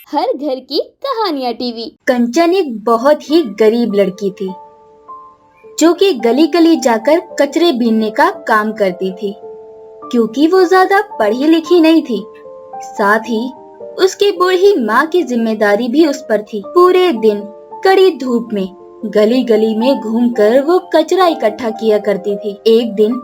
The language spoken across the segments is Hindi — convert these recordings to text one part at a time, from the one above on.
हर घर की कहानियाँ टीवी। कंचन एक बहुत ही गरीब लड़की थी जो कि गली गली जाकर कचरे बीनने का काम करती थी। क्योंकि वो ज्यादा पढ़ी लिखी नहीं थी, साथ ही उसकी बूढ़ी माँ की जिम्मेदारी भी उस पर थी। पूरे दिन कड़ी धूप में गली गली में घूमकर वो कचरा इकट्ठा किया करती थी। एक दिन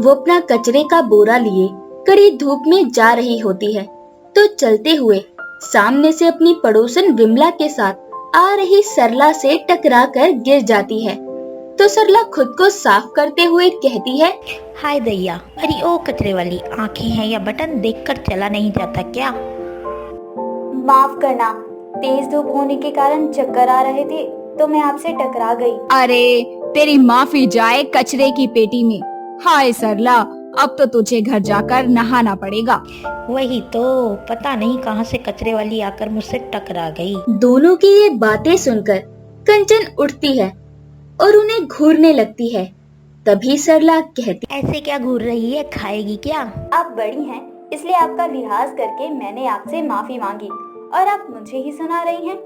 वो अपना कचरे का बोरा लिए कड़ी धूप में जा रही होती है तो चलते हुए सामने से अपनी पड़ोसन विमला के साथ आ रही सरला से टकराकर गिर जाती है। तो सरला खुद को साफ करते हुए कहती है, हाय दैया, अरे ओ कचरे वाली, आंखें हैं या बटन देखकर चला नहीं जाता क्या? माफ करना, तेज धूप होने के कारण चक्कर आ रहे थे तो मैं आपसे टकरा गई। अरे तेरी माफी जाए कचरे की पेटी में। हाय सरला, अब तो तुझे घर जाकर नहाना पड़ेगा। वही तो, पता नहीं कहां से कचरे वाली आकर मुझसे टकरा गई। दोनों की ये बातें सुनकर कंचन उठती है और उन्हें घूरने लगती है। तभी सरला कहती, ऐसे क्या घूर रही है, खाएगी क्या? आप बड़ी हैं इसलिए आपका लिहाज करके मैंने आपसे माफी मांगी और आप मुझे ही सुना रही हैं।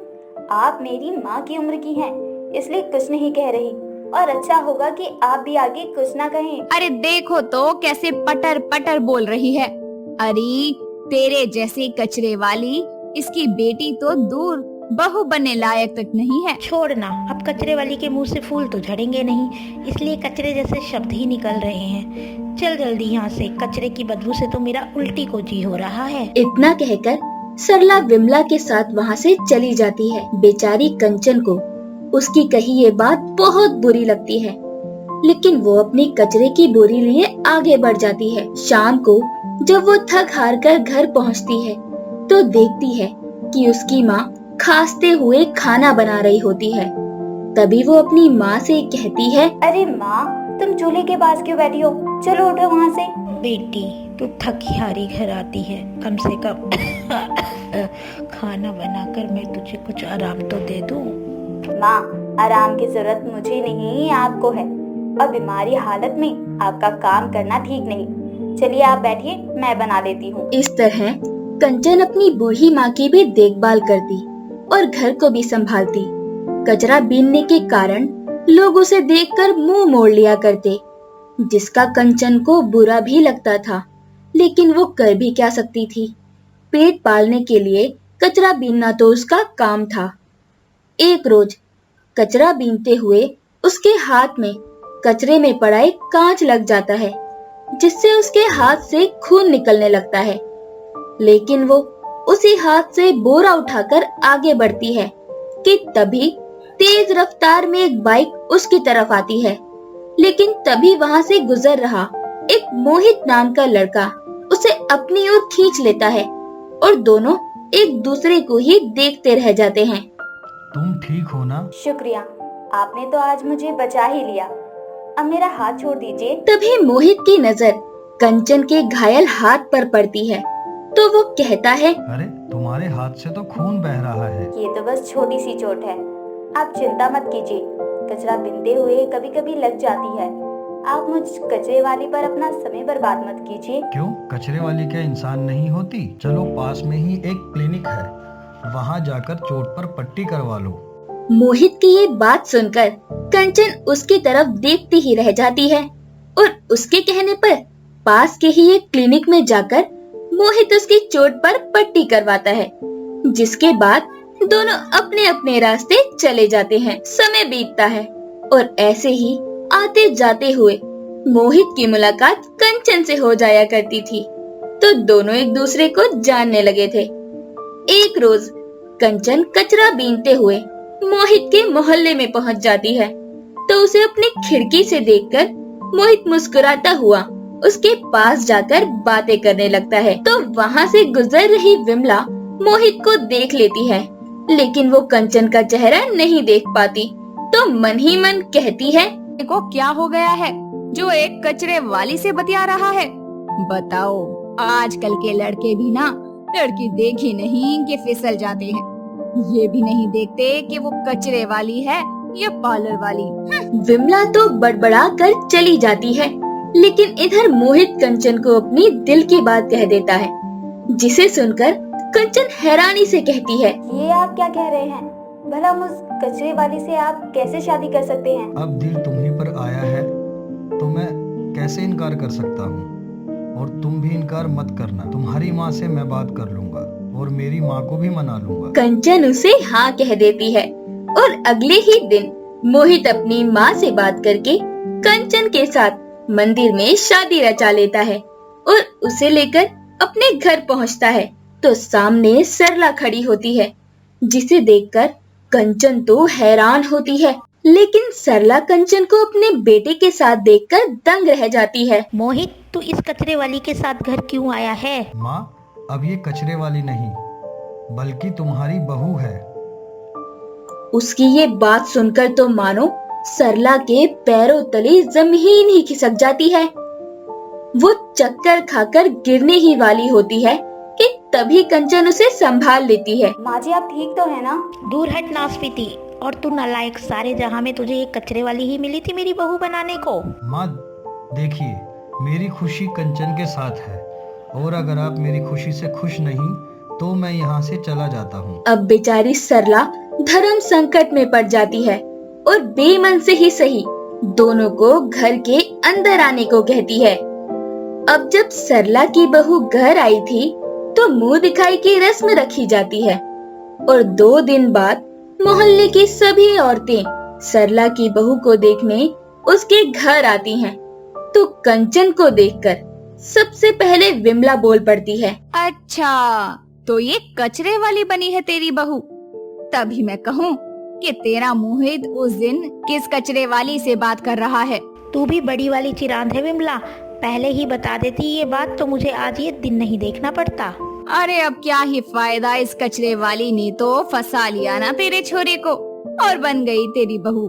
आप मेरी माँ की उम्र की हैं इसलिए कुछ नहीं कह रही और अच्छा होगा कि आप भी आगे कुछ ना कहें। अरे देखो तो कैसे पटर पटर बोल रही है। अरे तेरे जैसे कचरे वाली इसकी बेटी तो दूर बहू बनने लायक तक नहीं है। छोड़ना, अब कचरे वाली के मुंह से फूल तो झड़ेंगे नहीं, इसलिए कचरे जैसे शब्द ही निकल रहे हैं। चल जल्दी यहाँ से, कचरे की बदबू से तो मेरा उल्टी को जी हो रहा है। इतना कहकर सरला विमला के साथ वहाँ से चली जाती है। बेचारी कंचन को उसकी कही ये बात बहुत बुरी लगती है, लेकिन वो अपनी कचरे की बोरी लिए आगे बढ़ जाती है। शाम को जब वो थक हार कर घर पहुँचती है तो देखती है कि उसकी माँ खांसते हुए खाना बना रही होती है। तभी वो अपनी माँ से कहती है, अरे माँ, तुम चूल्हे के पास क्यों बैठी हो? चलो उठो वहाँ से। बेटी, तू थकी हारी घर आती है, कम से कम खाना बनाकर मैं तुझे कुछ आराम तो दे दूं। माँ, आराम की जरूरत मुझे नहीं आपको है और बीमारी हालत में आपका काम करना ठीक नहीं। चलिए आप बैठिए, मैं बना देती हूँ। इस तरह कंचन अपनी बूढ़ी माँ की भी देखभाल करती और घर को भी संभालती। कचरा बीनने के कारण लोग उसे देखकर मुंह मोड़ लिया करते, जिसका कंचन को बुरा भी लगता था, लेकिन वो कर भी क्या सकती थी। पेट पालने के लिए कचरा बीनना तो उसका काम था। एक रोज कचरा बीनते हुए उसके हाथ में कचरे में पड़ा एक कांच लग जाता है, जिससे उसके हाथ से खून निकलने लगता है। लेकिन वो उसी हाथ से बोरा उठाकर आगे बढ़ती है कि तभी तेज रफ्तार में एक बाइक उसकी तरफ आती है। लेकिन तभी वहाँ से गुजर रहा एक मोहित नाम का लड़का उसे अपनी ओर खींच लेता है और दोनों एक दूसरे को ही देखते रह जाते हैं। तुम ठीक हो ना? शुक्रिया, आपने तो आज मुझे बचा ही लिया। अब मेरा हाथ छोड़ दीजिए। तभी मोहित की नजर कंचन के घायल हाथ पर पड़ती है तो वो कहता है, अरे तुम्हारे हाथ से तो खून बह रहा है। ये तो बस छोटी सी चोट है, आप चिंता मत कीजिए। कचरा बीनते हुए कभी कभी लग जाती है। आप मुझ कचरे वाली पर अपना समय बर्बाद मत कीजिए। क्यों, कचरे वाली क्या इंसान नहीं होती? चलो पास में ही एक क्लिनिक है, वहाँ जाकर चोट पर पट्टी करवा लो। मोहित की ये बात सुनकर कंचन उसकी तरफ देखती ही रह जाती है और उसके कहने पर पास के ही एक क्लिनिक में जाकर मोहित उसकी चोट पर पट्टी करवाता है, जिसके बाद दोनों अपने अपने रास्ते चले जाते हैं। समय बीतता है और ऐसे ही आते जाते हुए मोहित की मुलाकात कंचन से हो जाया करती थी, तो दोनों एक दूसरे को जानने लगे थे। एक रोज कंचन कचरा बीनते हुए मोहित के मोहल्ले में पहुंच जाती है तो उसे अपनी खिड़की से देखकर मोहित मुस्कुराता हुआ उसके पास जाकर बातें करने लगता है। तो वहाँ से गुजर रही विमला मोहित को देख लेती है, लेकिन वो कंचन का चेहरा नहीं देख पाती तो मन ही मन कहती है, देखो क्या हो गया है जो एक कचरे वाली से बतिया रहा है। बताओ, आजकल के लड़के भी ना लड़की देख ही नहीं कि फिसल जाते हैं। ये भी नहीं देखते कि वो कचरे वाली है या पार्लर वाली। विमला तो बड़बड़ा कर चली जाती है, लेकिन इधर मोहित कंचन को अपनी दिल की बात कह देता है, जिसे सुनकर कंचन हैरानी से कहती है। ये आप क्या कह रहे हैं? भला उस कचरे वाली से आप कैसे शादी कर सकते हैं? अब दिल तुम्ही पर आया है तो मैं कैसे इनकार कर सकता हूँ। और तुम भी इनकार मत करना। तुम्हारी माँ से मैं बात कर लूंगा और मेरी माँ को भी मना लूंगा। कंचन उसे हाँ कह देती है और अगले ही दिन मोहित अपनी माँ से बात करके कंचन के साथ मंदिर में शादी रचा लेता है और उसे लेकर अपने घर पहुँचता है तो सामने सरला खड़ी होती है, जिसे देखकर कंचन तो हैरान होती है, लेकिन सरला कंचन को अपने बेटे के साथ देखकर दंग रह जाती है। मोहित, तू इस कचरे वाली के साथ घर क्यों आया है? माँ, अब ये कचरे वाली नहीं बल्कि तुम्हारी बहू है। उसकी ये बात सुनकर तो मानो सरला के पैरों तले जमीन ही खिसक जाती है। वो चक्कर खाकर गिरने ही वाली होती है कि तभी कंचन उसे संभाल लेती है। माँ जी, आप ठीक तो है ना? दूर हट नासपीती, और तू नालायक, सारे जहां में तुझे एक कचरे वाली ही मिली थी मेरी बहू बनाने को। माँ देखिए, मेरी खुशी कंचन के साथ है और अगर आप मेरी खुशी से खुश नहीं तो मैं यहाँ से चला जाता हूँ। अब बेचारी सरला धर्म संकट में पड़ जाती है और बेमन से ही सही दोनों को घर के अंदर आने को कहती है। अब जब सरला की बहू घर आई थी तो मुंह दिखाई की रस्म रखी जाती है और 2 दिन बाद मोहल्ले की सभी औरतें सरला की बहू को देखने उसके घर आती हैं। तो कंचन को देखकर सबसे पहले विमला बोल पड़ती है। अच्छा, तो ये कचरे वाली बनी है तेरी बहू। तभी मैं कहूँ कि तेरा मोहित उस दिन किस कचरे वाली से बात कर रहा है। तू भी बड़ी वाली चिरांद है विमला, पहले ही बता देती ये बात तो मुझे आज ये दिन नहीं देखना पड़ता। अरे अब क्या ही फायदा, इस कचरे वाली ने तो फंसा लिया ना तेरे छोरे को और बन गई तेरी बहू।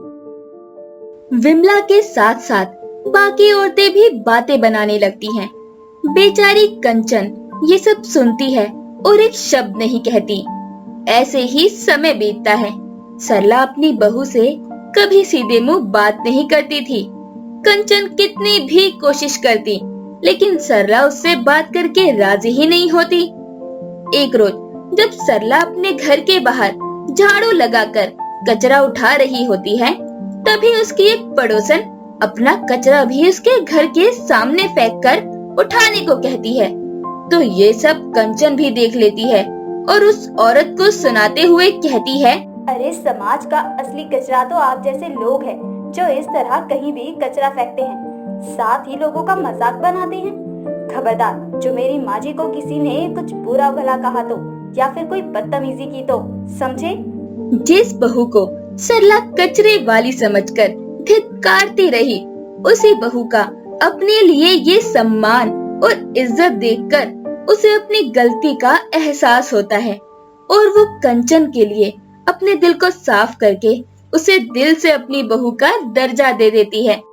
विमला के साथ साथ बाकी औरतें भी बातें बनाने लगती हैं। बेचारी कंचन ये सब सुनती है और एक शब्द नहीं कहती। ऐसे ही समय बीतता है। सरला अपनी बहू से कभी सीधे मुंह बात नहीं करती थी। कंचन कितनी भी कोशिश करती, लेकिन सरला उससे बात करके राजी ही नहीं होती। एक रोज जब सरला अपने घर के बाहर झाड़ू लगाकर कचरा उठा रही होती है, तभी उसकी एक पड़ोसन अपना कचरा भी उसके घर के सामने फेंककर उठाने को कहती है। तो ये सब कंचन भी देख लेती है और उस औरत को सुनाते हुए कहती है, अरे समाज का असली कचरा तो आप जैसे लोग हैं जो इस तरह कहीं भी कचरा फेंकते हैं, साथ ही लोगों का मजाक बनाते हैं। खबरदार, जो मेरी माँ जी को किसी ने कुछ बुरा भला कहा तो या फिर कोई बदतमीजी की तो समझे। जिस बहू को सरला कचरे वाली समझकर धिक्कारती रही, उसी बहू का अपने लिए ये सम्मान और इज्जत देखकर उसे अपनी गलती का एहसास होता है और वो कंचन के लिए अपने दिल को साफ करके उसे दिल से अपनी बहू का दर्जा दे देती है।